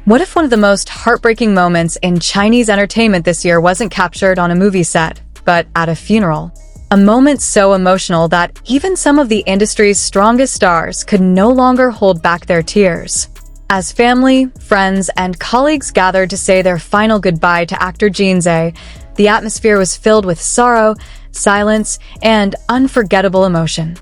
What if one of the most heartbreaking moments in Chinese entertainment this year wasn't captured on a movie set, but at a funeral? A moment so emotional that even some of the industry's strongest stars could no longer hold back their tears. As family, friends, and colleagues gathered to say their final goodbye to actor Jin Ze, the atmosphere was filled with sorrow, silence, and unforgettable emotion.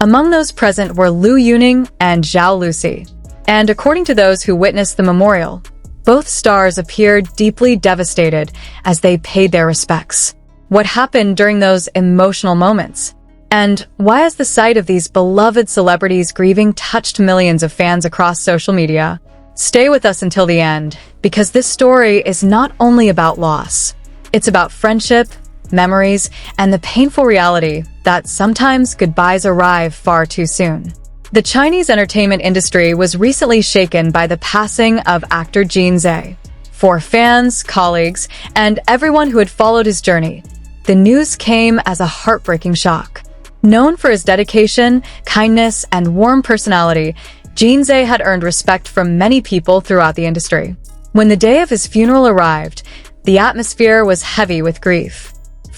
Among those present were Liu Yuning and Zhao Lucy. And according to those who witnessed the memorial, both stars appeared deeply devastated as they paid their respects. What happened during those emotional moments? And why has the sight of these beloved celebrities grieving touched millions of fans across social media? Stay with us until the end, because this story is not only about loss. It's about friendship, memories, and the painful reality that sometimes goodbyes arrive far too soon. The Chinese entertainment industry was recently shaken by the passing of actor Jin Ze. For fans, colleagues, and everyone who had followed his journey, the news came as a heartbreaking shock. Known for his dedication, kindness, and warm personality, Jin Ze had earned respect from many people throughout the industry. When the day of his funeral arrived, the atmosphere was heavy with grief.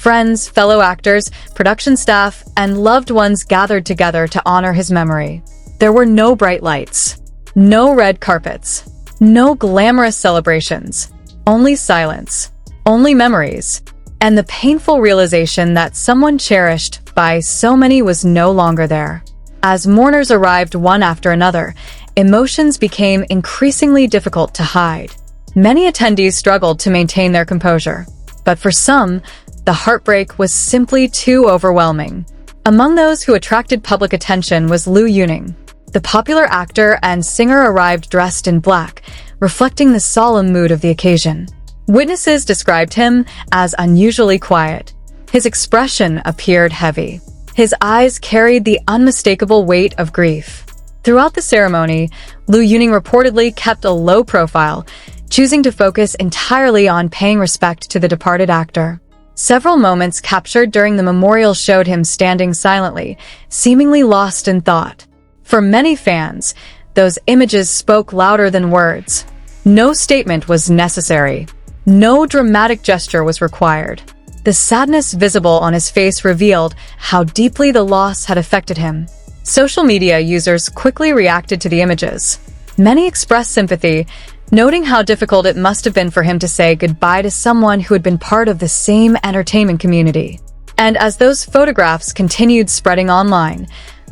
Friends, fellow actors, production staff, and loved ones gathered together to honor his memory. There were no bright lights, no red carpets, no glamorous celebrations, only silence, only memories, and the painful realization that someone cherished by so many was no longer there. As mourners arrived one after another, emotions became increasingly difficult to hide. Many attendees struggled to maintain their composure, but for some, the heartbreak was simply too overwhelming. Among those who attracted public attention was Liu Yuning. The popular actor and singer arrived dressed in black, reflecting the solemn mood of the occasion. Witnesses described him as unusually quiet. His expression appeared heavy. His eyes carried the unmistakable weight of grief. Throughout the ceremony, Liu Yuning reportedly kept a low profile, choosing to focus entirely on paying respect to the departed actor. Several moments captured during the memorial showed him standing silently, seemingly lost in thought. For many fans, those images spoke louder than words. No statement was necessary. No dramatic gesture was required. The sadness visible on his face revealed how deeply the loss had affected him. Social media users quickly reacted to the images. Many expressed sympathy, noting how difficult it must have been for him to say goodbye to someone who had been part of the same entertainment community. And as those photographs continued spreading online,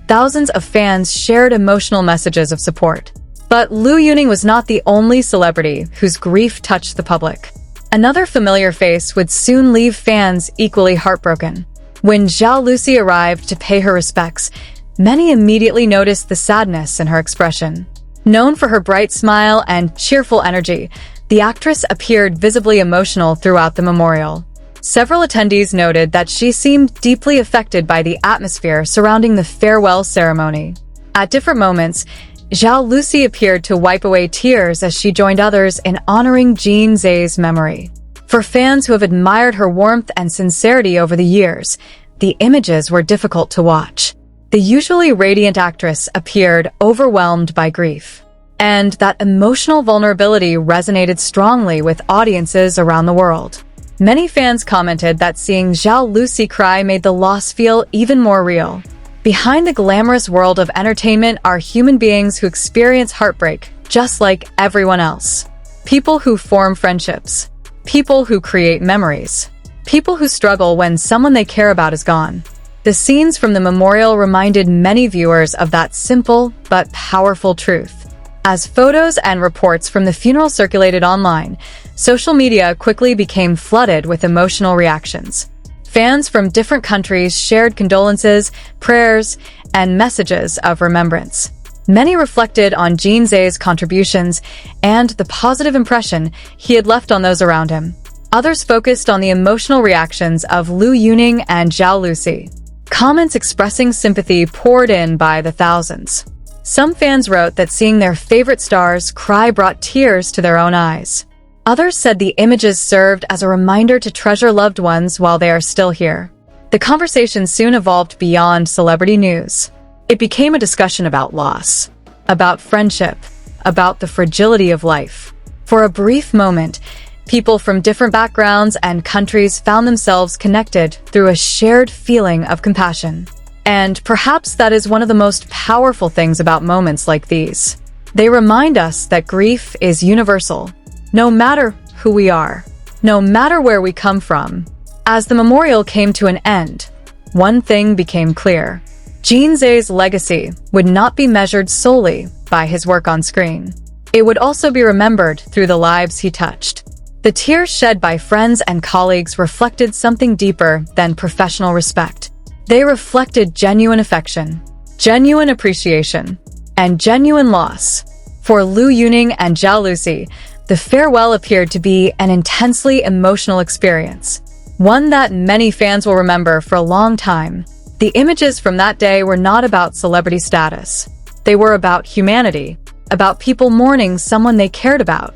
thousands of fans shared emotional messages of support. But Liu Yuning was not the only celebrity whose grief touched the public. Another familiar face would soon leave fans equally heartbroken. When Xiao Lucy arrived to pay her respects, many immediately noticed the sadness in her expression. Known for her bright smile and cheerful energy, the actress appeared visibly emotional throughout the memorial. Several attendees noted that she seemed deeply affected by the atmosphere surrounding the farewell ceremony. At different moments, Zhao Lucy appeared to wipe away tears as she joined others in honoring Jin Ze's memory. For fans who have admired her warmth and sincerity over the years, the images were difficult to watch. The usually radiant actress appeared overwhelmed by grief. And that emotional vulnerability resonated strongly with audiences around the world. Many fans commented that seeing Zhao Lucy cry made the loss feel even more real. Behind the glamorous world of entertainment are human beings who experience heartbreak just like everyone else. People who form friendships. People who create memories. People who struggle when someone they care about is gone. The scenes from the memorial reminded many viewers of that simple but powerful truth. As photos and reports from the funeral circulated online, social media quickly became flooded with emotional reactions. Fans from different countries shared condolences, prayers, and messages of remembrance. Many reflected on Jin Ze's contributions and the positive impression he had left on those around him. Others focused on the emotional reactions of Liu Yuning and Zhao Lucy. Comments expressing sympathy poured in by the thousands. Some fans wrote that seeing their favorite stars cry brought tears to their own eyes. Others said the images served as a reminder to treasure loved ones while they are still here. The conversation soon evolved beyond celebrity news. It became a discussion about loss, about friendship, about the fragility of life. For a brief moment, people from different backgrounds and countries found themselves connected through a shared feeling of compassion. And perhaps that is one of the most powerful things about moments like these. They remind us that grief is universal, no matter who we are, no matter where we come from. As the memorial came to an end, one thing became clear. Jin Ze's legacy would not be measured solely by his work on screen. It would also be remembered through the lives he touched. The tears shed by friends and colleagues reflected something deeper than professional respect. They reflected genuine affection, genuine appreciation, and genuine loss. For Liu Yuning and Zhao Lucy, the farewell appeared to be an intensely emotional experience, one that many fans will remember for a long time. The images from that day were not about celebrity status. They were about humanity, about people mourning someone they cared about.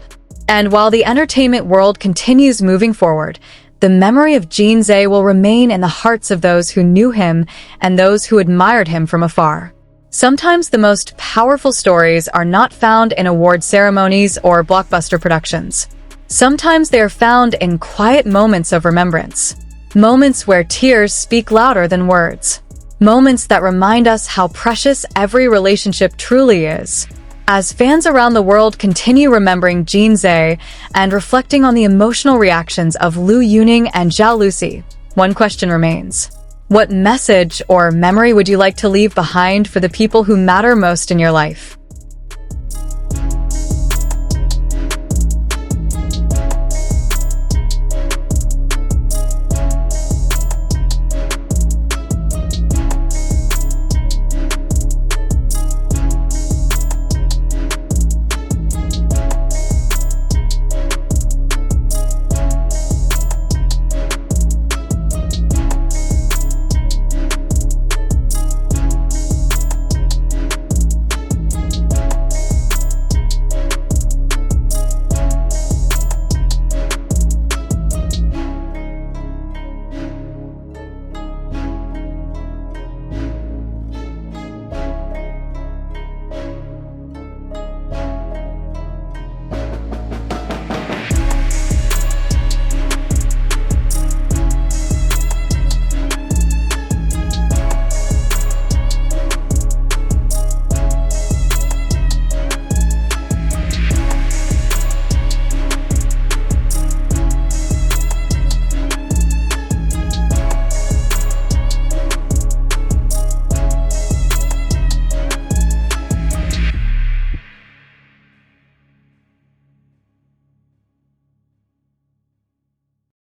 And while the entertainment world continues moving forward, the memory of Jin Ze will remain in the hearts of those who knew him and those who admired him from afar. Sometimes the most powerful stories are not found in award ceremonies or blockbuster productions. Sometimes they are found in quiet moments of remembrance. Moments where tears speak louder than words. Moments that remind us how precious every relationship truly is. As fans around the world continue remembering Jin Ze and reflecting on the emotional reactions of Liu Yuning and Zhao Lucy, one question remains. What message or memory would you like to leave behind for the people who matter most in your life?